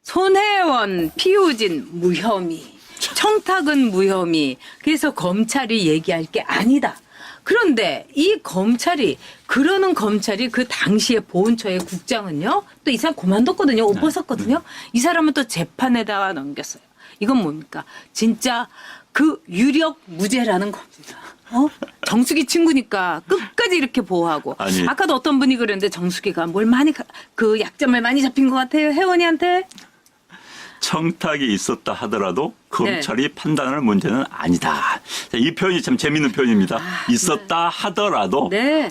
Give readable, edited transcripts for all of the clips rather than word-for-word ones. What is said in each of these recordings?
손혜원, 피우진 무혐의, 청탁은 무혐의. 그래서 검찰이 얘기할 게 아니다. 그런데 이 검찰이 그러는 검찰이 그 당시에 보훈처의 국장은요. 또 이 사람 그만뒀거든요. 옷 벗었거든요. 이 사람은 또 재판에다가 넘겼어요. 이건 뭡니까? 진짜 그 유력 무죄라는 겁니다. 정수기 친구니까 끝까지 이렇게 보호하고. 아니. 아까도 어떤 분이 그랬는데 정수기가 뭘 많이 그 약점을 많이 잡힌 것 같아요. 혜원이한테. 청탁이 있었다 하더라도 검찰이 판단할 문제는 아니다. 자, 이 표현이 참 재미있는 표현입니다. 있었다 하더라도 네.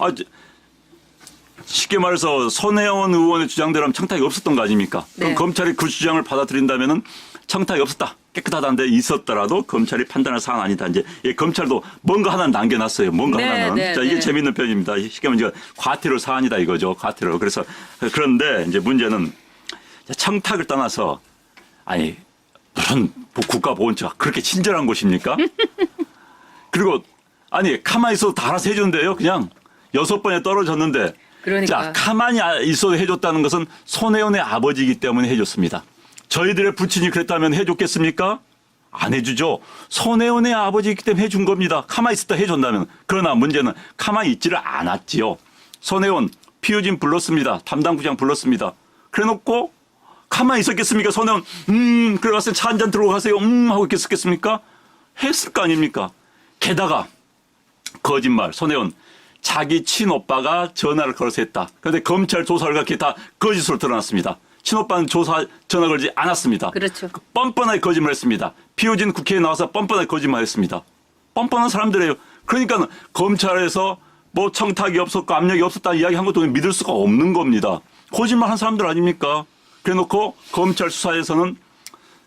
쉽게 말해서 손혜원 의원의 주장대로 하면 청탁이 없었던 거 아닙니까? 그럼 네. 검찰이 그 주장을 받아들인다면은 청탁이 없었다. 깨끗하다는데 있었더라도 검찰이 판단할 사안 아니다. 이제 검찰도 뭔가 하나 남겨놨어요. 뭔가 네, 하나는. 네, 자, 이게 네. 재미있는 표현입니다. 쉽게 말하면 과태료 사안이다 이거죠. 과태료. 그래서 그런데 이제 문제는 청탁을 떠나서 아니 무슨 국가보훈처가 그렇게 친절한 곳입니까? 그리고 아니 가만히 있어도 다 알아서 해준대요. 그냥 6번에 떨어졌는데 그러니까. 자 가만히 있어도 해줬다는 것은 손혜원의 아버지이기 때문에 해줬습니다. 저희들의 부친이 그랬다면 해줬겠습니까? 안 해주죠. 손혜원의 아버지이기 때문에 해준 겁니다. 가만히 있었다 해준다면. 그러나 문제는 가만히 있지를 않았지요. 손혜원 피우진 불렀습니다. 담당부장 불렀습니다. 그래놓고 가만히 있었겠습니까? 손혜원 그래 갔을 때 차 한 잔 들고 가세요. 하고 있겠습니까? 했을 거 아닙니까? 게다가 거짓말. 손혜원 자기 친오빠가 전화를 걸어서 했다. 그런데 검찰 조사 결과 다 거짓으로 드러났습니다. 친오빠는 전화 걸지 않았습니다. 그렇죠. 뻔뻔하게 거짓말했습니다. 피우진 국회에 나와서 뻔뻔하게 거짓말했습니다. 뻔뻔한 사람들이에요. 그러니까 검찰에서 뭐 청탁이 없었고 압력이 없었다 이야기한 것도 믿을 수가 없는 겁니다. 거짓말한 사람들 아닙니까? 그래놓고 검찰 수사에서는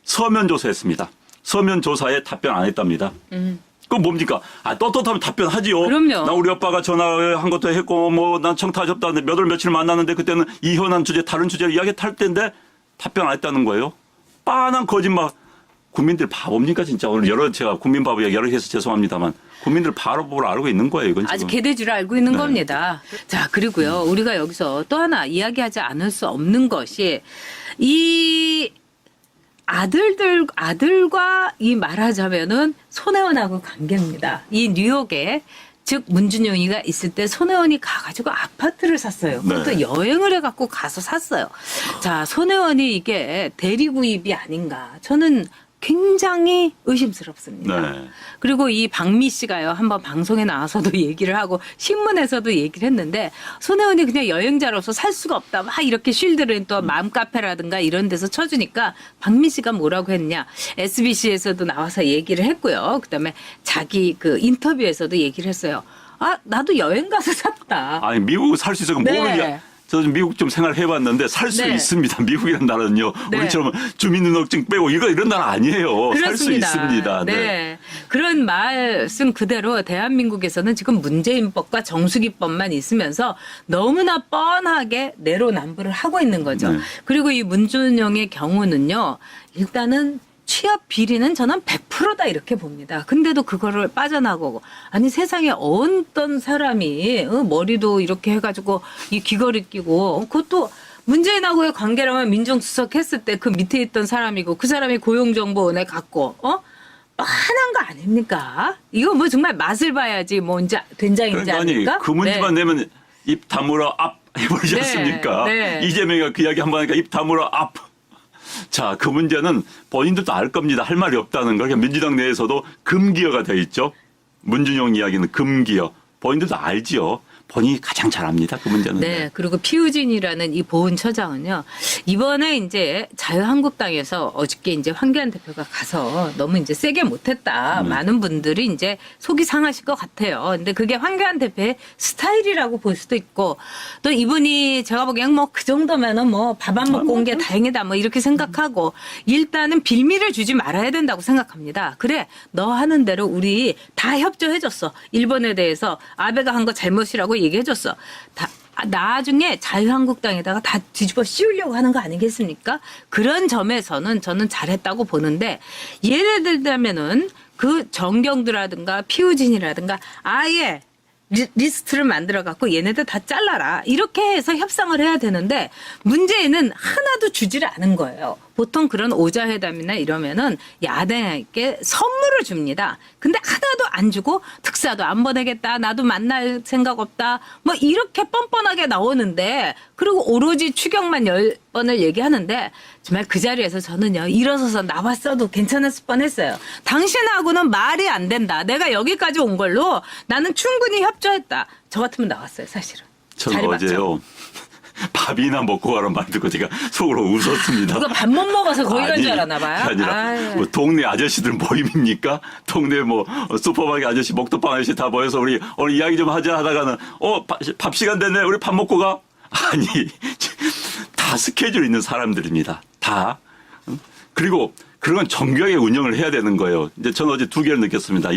서면 조사했습니다. 서면 조사에 답변 안 했답니다. 그건 뭡니까? 떳떳하면 답변하지요. 그럼요. 나 우리 오빠가 전화한 것도 했고 뭐 난 청탁하셨다는데 몇 월 며칠 만났는데 그때는 이혼한 주제 다른 주제로 이야기 탈 때인데 답변 안 했다는 거예요. 빤한 거짓말. 국민들 바보입니까 진짜. 오늘 제가 국민 바보 얘기 여러 개 해서 죄송합니다만 국민들 바보로 알고 있는 거예요. 이건 지금. 아직 개돼지를 알고 있는 네. 겁니다. 자, 그리고요. 우리가 여기서 또 하나 이야기하지 않을 수 없는 것이 이 아들과 이 말하자면은 손혜원하고 관계입니다. 이 뉴욕에 즉 문준용이가 있을 때 손혜원이 가가지고 아파트를 샀어요. 그것도 네. 여행을 해갖고 가서 샀어요. 자, 손혜원이 이게 대리구입이 아닌가. 저는 굉장히 의심스럽습니다. 네. 그리고 이 박미 씨가요. 한번 방송에 나와서도 얘기를 하고 신문에서도 얘기를 했는데 손혜원이 그냥 여행자로서 살 수가 없다. 막 이렇게 쉴드를 또 맘카페라든가 이런 데서 쳐주니까 박미 씨가 뭐라고 했냐. SBC에서도 나와서 얘기를 했고요. 그다음에 자기 그 인터뷰에서도 얘기를 했어요. 나도 여행 가서 샀다. 아니 미국 살 수 있어요. 네. 저 미국 좀 생활해봤는데 살 수 네. 있습니다. 미국이라는 나라는요. 네. 우리처럼 주민등록증 빼고 이런 나라 아니에요. 살 수 그렇습니다. 있습니다. 네. 그런 말씀 그대로 대한민국에서는 지금 문재인법과 정수기법만 있으면서 너무나 뻔하게 내로남불을 하고 있는 거죠. 네. 그리고 이 문준영의 경우는요. 일단은 취업 비리는 저는 100%다 이렇게 봅니다. 근데도 그거를 빠져나가고 아니 세상에 어떤 사람이 머리도 이렇게 해가지고 이 귀걸이 끼고 그것도 문재인하고의 관계라면 민정수석 했을 때 그 밑에 있던 사람이고 그 사람이 고용정보원에 갔고 뻔한 거 아닙니까? 이거 뭐 정말 맛을 봐야지 뭐 이제 된장인지 그러니까 아니 아닙니까? 그 문제만 네. 내면 입 다물어 앞 해버리지 네, 않습니까? 네. 이재명이가 그 이야기 한번 하니까 입 다물어 앞. 자, 그 문제는 본인들도 알 겁니다. 할 말이 없다는 걸. 민주당 내에서도 금기어가 되어 있죠. 문준용 이야기는 금기어. 본인들도 알지요. 본인이 가장 잘 압니다. 그 문제는. 네. 그리고 피우진이라는 이 보훈처장은요. 이번에 이제 자유한국당에서 어저께 이제 황교안 대표가 가서 너무 이제 세게 못했다. 많은 분들이 이제 속이 상하실 것 같아요. 근데 그게 황교안 대표의 스타일이라고 볼 수도 있고 또 이분이 제가 보기엔 뭐 그 정도면은 뭐 밥 안 먹고 온 게 다행이다. 뭐 이렇게 생각하고 일단은 빌미를 주지 말아야 된다고 생각합니다. 그래. 너 하는 대로 우리 다 협조해줬어. 일본에 대해서 아베가 한 거 잘못이라고 얘기해줬어. 나중에 자유한국당에다가 다 뒤집어 씌우려고 하는 거 아니겠습니까? 그런 점에서는 저는 잘했다고 보는데 예를 들자면은 그 정경두라든가 피우진이라든가 아예 리스트를 만들어 갖고 얘네들 다 잘라라. 이렇게 해서 협상을 해야 되는데 문제는 하나도 주지를 않은 거예요. 보통 그런 오자회담이나 이러면은 야당에게 선물을 줍니다. 근데 하나도 안 주고 특사도 안 보내겠다. 나도 만날 생각 없다. 뭐 이렇게 뻔뻔하게 나오는데 그리고 오로지 추경만 10번을 얘기하는데 정말 그 자리에서 저는요 일어서서 나왔어도 괜찮았을 뻔했어요. 당신하고는 말이 안 된다. 내가 여기까지 온 걸로 나는 충분히 협조했다. 저 같으면 나왔어요 사실은. 저는 자리 맞죠? 어제요. 밥이나 먹고 가라는 말 듣고 제가 속으로 웃었습니다. 누가 밥 못 먹어서 거기 간 줄 알았나 봐요. 그게 아니라 아유. 뭐 동네 아저씨들 모임입니까? 동네 뭐 슈퍼마켓 아저씨, 먹도빵 아저씨 다 모여서 우리 오늘 이야기 좀 하자 하다가는 밥 시간 됐네. 우리 밥 먹고 가. 아니 다 스케줄 있는 사람들입니다. 다. 그리고 그런 정교하게 운영을 해야 되는 거예요. 이제 저는 어제 두 개를 느꼈습니다.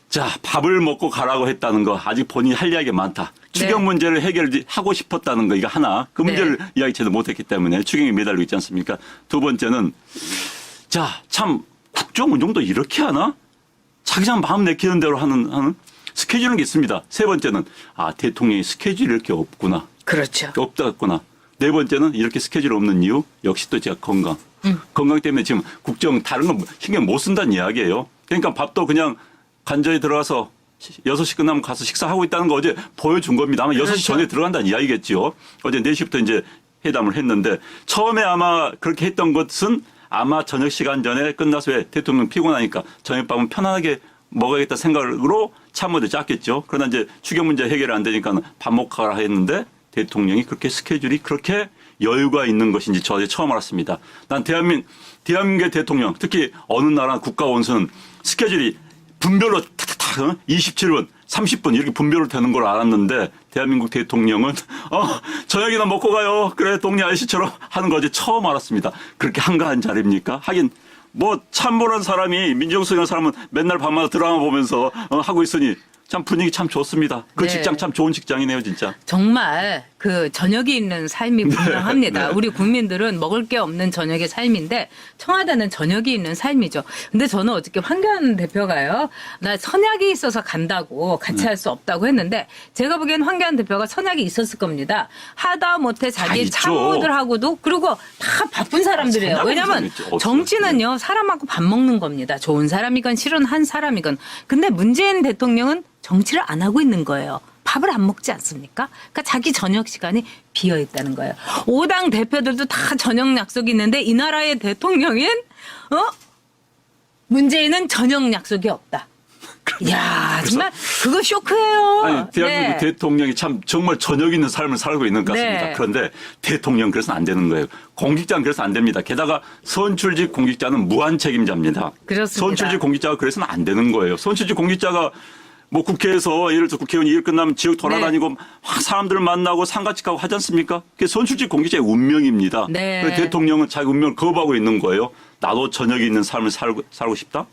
자, 밥을 먹고 가라고 했다는 거 아직 본인이 할 이야기가 많다. 추경 문제를 해결하고 싶었다는 거 이거 하나. 그 문제를 이야기 제대로 못했기 때문에 추경이 매달리고 있지 않습니까? 두 번째는 자, 참 국정 운영도 이렇게 하나? 자기 참 마음 내키는 대로 하는 스케줄은 게 있습니다. 세 번째는 대통령이 스케줄이 이렇게 없구나. 그렇죠. 없다구나. 네 번째는 이렇게 스케줄 없는 이유 역시 또 제가 건강. 건강 때문에 지금 국정 다른 건 신경 못 쓴다는 이야기예요. 그러니까 밥도 그냥 간절히 들어가서 6시 끝나면 가서 식사하고 있다는 거 어제 보여준 겁니다. 아마 6시 그렇죠. 전에 들어간다는 이야기겠지요. 어제 4시부터 이제 회담을 했는데 처음에 아마 그렇게 했던 것은 아마 저녁 시간 전에 끝나서 왜 대통령 피곤하니까 저녁밥은 편안하게 먹어야겠다 생각으로 참모들 짰겠죠. 그러나 이제 추경 문제 해결이 안 되니까 밥 먹고 가라 했는데 대통령이 그렇게 스케줄이 그렇게 여유가 있는 것인지 저 어제 처음 알았습니다. 난 대한민국의 대통령 특히 어느 나라 국가 원수는 스케줄이 분별로 탁탁탁 27분, 30분 이렇게 분별로 되는 걸 알았는데 대한민국 대통령은 저녁이나 먹고 가요. 그래 동네 아저씨처럼 하는 거 어제 처음 알았습니다. 그렇게 한가한 자리입니까? 하긴 뭐 참모란 사람이 민정수석이라는 사람은 맨날 밤마다 드라마 보면서 하고 있으니 참 분위기 참 좋습니다. 그 네. 직장 참 좋은 직장이네요 진짜. 정말 그 저녁이 있는 삶이 분명합니다. 네. 우리 국민들은 먹을 게 없는 저녁의 삶인데 청와대는 저녁이 있는 삶이죠. 근데 저는 어저께 황교안 대표가요. 나 선약이 있어서 간다고 같이 할 수 없다고 했는데 제가 보기엔 황교안 대표가 선약이 있었을 겁니다. 하다 못해 자기 있죠. 참모들하고도 그리고 다 바쁜 사람들이에요. 선약은 왜냐하면 있죠. 없어요. 정치는요. 사람하고 밥 먹는 겁니다. 좋은 사람이건 싫은 한 사람이건. 근데 문재인 대통령은 정치를 안 하고 있는 거예요. 밥을 안 먹지 않습니까? 그러니까 자기 저녁 시간이 비어 있다는 거예요. 5당 대표들도 다 저녁 약속이 있는데 이 나라의 대통령인 문재인은 저녁 약속이 없다. 이야 정말 그거 쇼크예요. 아니 대한민국 대통령이 참 정말 저녁 있는 삶을 살고 있는 것 같습니다. 네. 그런데 대통령 그래서 안 되는 거예요. 공직자는 그래서 안 됩니다. 게다가 선출직 공직자는 무한 책임자입니다. 그렇습니다. 선출직 공직자가 그래서는 안 되는 거예요. 선출직 공직자가 뭐 국회에서 예를 들어 국회의원이 일 끝나면 지역 돌아다니고 막 사람들을 만나고 상가집 가고 하지 않습니까? 그게 선출직 공직자의 운명입니다. 네. 그래서 대통령은 자기 운명을 거부하고 있는 거예요. 나도 저녁이 있는 삶을 살고 싶다?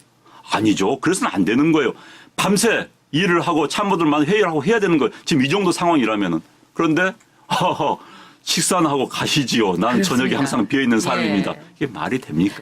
아니죠. 그래서는 안 되는 거예요. 밤새 일을 하고 참모들만 회의를 하고 해야 되는 거예요. 지금 이 정도 상황이라면은. 그런데 식사는 하고 가시지요. 나는 그렇습니다. 저녁이 항상 비어있는 삶입니다. 예. 이게 말이 됩니까?